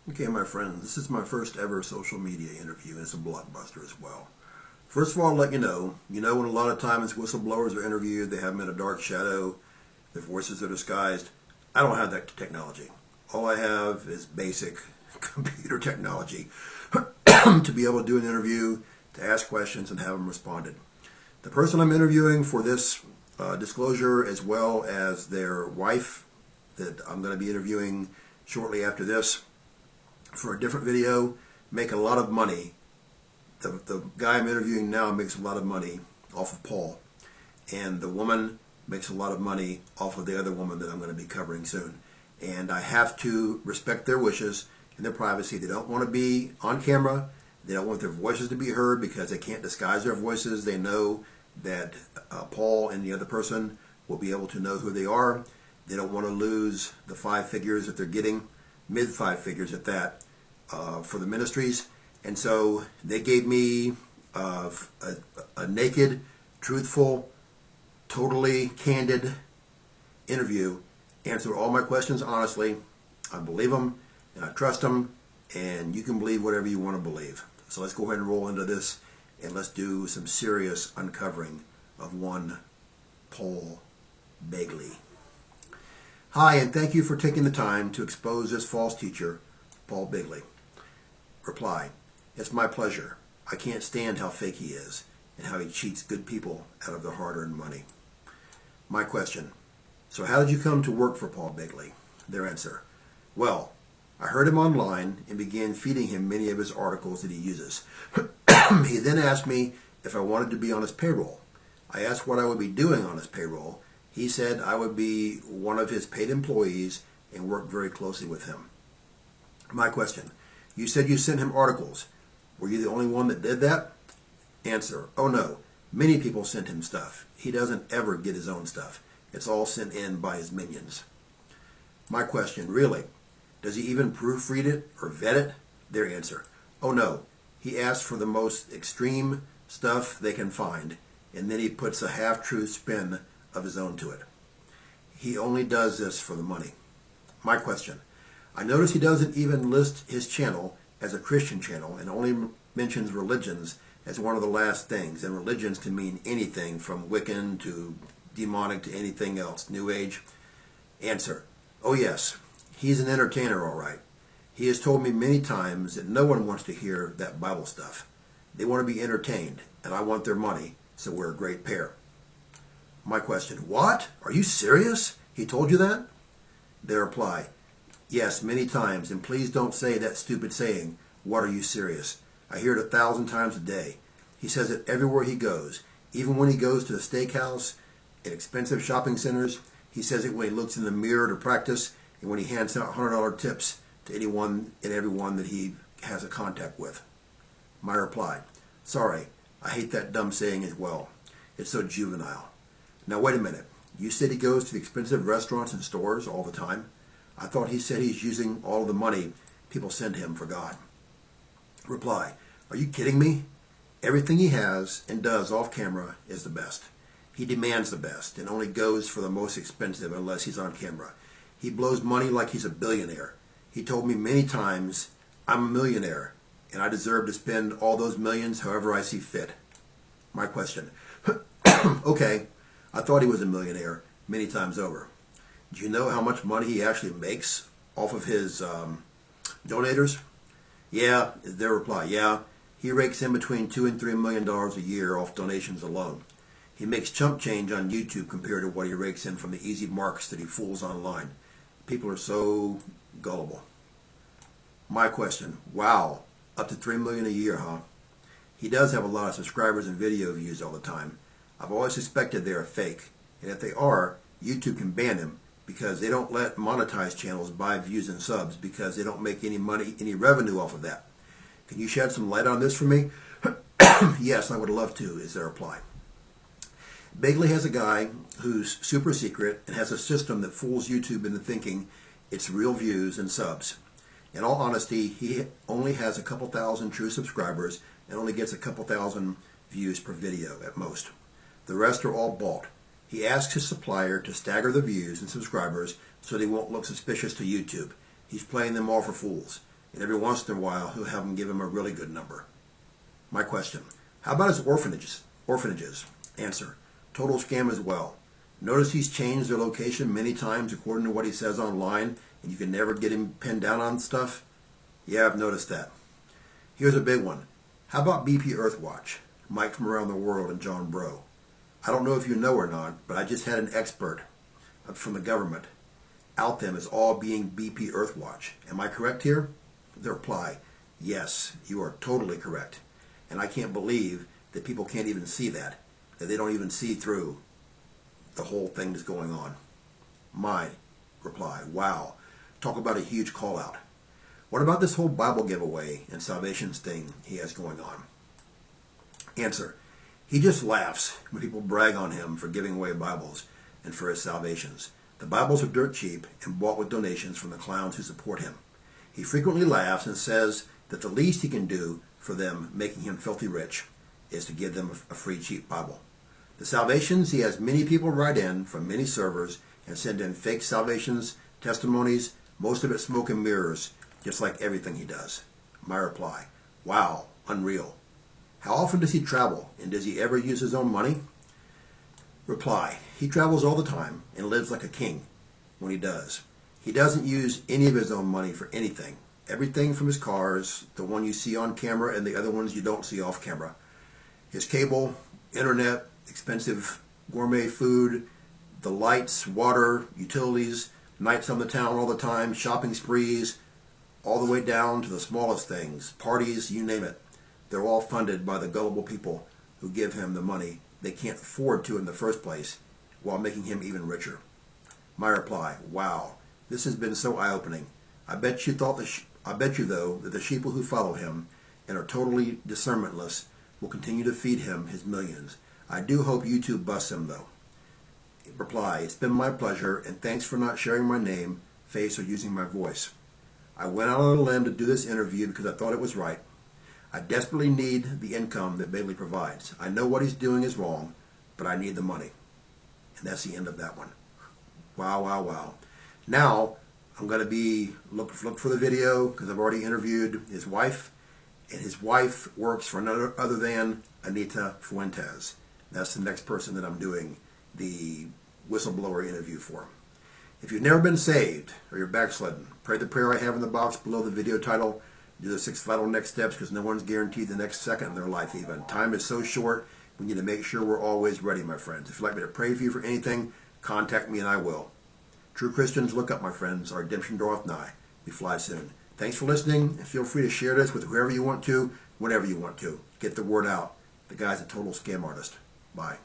Okay, my friends, this is my first ever social media interview, and it's a blockbuster as well. First of all, I'll let you know when a lot of times whistleblowers are interviewed, they have them in a dark shadow, their voices are disguised. I don't have that technology. All I have is basic computer technology to be able to do an interview, to ask questions, and have them responded. The person I'm interviewing for this disclosure, as well as their wife that I'm going to be interviewing shortly after this, for a different video, make a lot of money. The guy I'm interviewing now makes a lot of money off of Paul, and the woman makes a lot of money off of the other woman that I'm going to be covering soon. And I have to respect their wishes and their privacy. They don't want to be on camera. They don't want their voices to be heard because they can't disguise their voices. They know that Paul and the other person will be able to know who they are. They don't want to lose the 5 figures that they're getting, mid 5 figures at that, for the ministries. And so they gave me a naked, truthful, totally candid interview, answered all my questions honestly. I believe them and I trust them, and you can believe whatever you want to believe. So let's go ahead and roll into this, and let's do some serious uncovering of one Paul Begley. Hi, and thank you for taking the time to expose this false teacher, Paul Begley. Reply: it's my pleasure. I can't stand how fake he is and how he cheats good people out of their hard-earned money. My question: so how did you come to work for Paul Begley? Their answer: well, I heard him online and began feeding him many of his articles that he uses. He then asked me if I wanted to be on his payroll. I asked what I would be doing on his payroll. He said I would be one of his paid employees and work very closely with him. My question: you said you sent him articles. Were you the only one that did that? Answer: oh no, many people sent him stuff. He doesn't ever get his own stuff. It's all sent in by his minions. My question: really? Does he even proofread it or vet it? Their answer: oh no, he asks for the most extreme stuff they can find, and then he puts a half-truth spin of his own to it. He only does this for the money. My question: I notice he doesn't even list his channel as a Christian channel and only mentions religions as one of the last things, and religions can mean anything from Wiccan to demonic to anything else, New Age. Answer: oh yes, he's an entertainer, all right. He has told me many times that no one wants to hear that Bible stuff. They want to be entertained, and I want their money, so we're a great pair. My question: what? Are you serious? He told you that? Their reply: yes, many times, and please don't say that stupid saying, what are you serious? I hear it 1,000 times a day. He says it everywhere he goes, even when he goes to the steakhouse, in expensive shopping centers. He says it when he looks in the mirror to practice, and when he hands out $100 tips to anyone and everyone that he has a contact with. My reply: sorry, I hate that dumb saying as well. It's so juvenile. Now wait a minute. You said he goes to the expensive restaurants and stores all the time? I thought he said he's using all of the money people send him for God. Reply: are you kidding me? Everything he has and does off camera is the best. He demands the best and only goes for the most expensive unless he's on camera. He blows money like he's a billionaire. He told me many times I'm a millionaire and I deserve to spend all those millions however I see fit. My question: okay, I thought he was a millionaire many times over. Do you know how much money he actually makes off of his donators? Yeah, their reply: yeah, he rakes in between $2 and $3 million a year off donations alone. He makes chump change on YouTube compared to what he rakes in from the easy marks that he fools online. People are so gullible. My question: wow, up to $3 million a year, huh? He does have a lot of subscribers and video views all the time. I've always suspected they're fake, and if they are, YouTube can ban them because they don't let monetized channels buy views and subs because they don't make any money, any revenue off of that. Can you shed some light on this for me? Yes, I would love to, is their reply. Begley has a guy who's super secret and has a system that fools YouTube into thinking it's real views and subs. In all honesty, he only has a couple thousand true subscribers and only gets a couple thousand views per video at most. The rest are all bought. He asks his supplier to stagger the views and subscribers so they won't look suspicious to YouTube. He's playing them all for fools. and every once in a while he'll have them give him a really good number. My question, how about his orphanages? Answer, total scam as well. Notice he's changed their location many times according to what he says online, and you can never get him pinned down on stuff? Yeah, I've noticed that. Here's a big one. How about BP Earthwatch? Mike from around the world and John Bro. I don't know if you know or not, but I just had an expert from the government out them as all being BP Earthwatch. Am I correct here? The reply, yes, you are totally correct. And I can't believe that people can't even see that they don't even see through the whole thing that's going on. My reply, wow, talk about a huge call out. What about this whole Bible giveaway and salvations thing he has going on? Answer, he just laughs when people brag on him for giving away Bibles and for his salvations. The Bibles are dirt cheap and bought with donations from the clowns who support him. He frequently laughs and says that the least he can do for them, making him filthy rich, is to give them a free cheap Bible. The salvations, he has many people write in from many servers and send in fake salvations, testimonies, most of it smoke and mirrors, just like everything he does. My reply, wow, unreal. How often does he travel, and does he ever use his own money? Reply, he travels all the time and lives like a king when he does. He doesn't use any of his own money for anything. Everything from his cars, the one you see on camera and the other ones you don't see off camera. His cable, internet, expensive gourmet food, the lights, water, utilities, nights on the town all the time, shopping sprees, all the way down to the smallest things, parties, you name it. They're all funded by the gullible people who give him the money they can't afford to in the first place, while making him even richer. My reply, wow, this has been so eye-opening. I bet you though that the sheeple who follow him and are totally discernmentless will continue to feed him his millions. I do hope YouTube busts him though. Reply, it's been my pleasure, and thanks for not sharing my name, face, or using my voice. I went out on a limb to do this interview because I thought it was right. I desperately need the income that Begley provides. I know what he's doing is wrong, but I need the money. And that's the end of that one. Wow, wow, wow. Now, I'm going to be look for the video because I've already interviewed his wife, and his wife works for none other than Anita Fuentes. That's the next person that I'm doing the whistleblower interview for. If you've never been saved or you're backslidden, pray the prayer I have in the box below the video title. Do the 6 vital next steps because no one's guaranteed the next second in their life even. Time is so short, we need to make sure we're always ready, my friends. If you'd like me to pray for you for anything, contact me and I will. True Christians, look up, my friends. Our redemption draweth nigh. We fly soon. Thanks for listening, and feel free to share this with whoever you want to, whenever you want to. Get the word out. The guy's a total scam artist. Bye.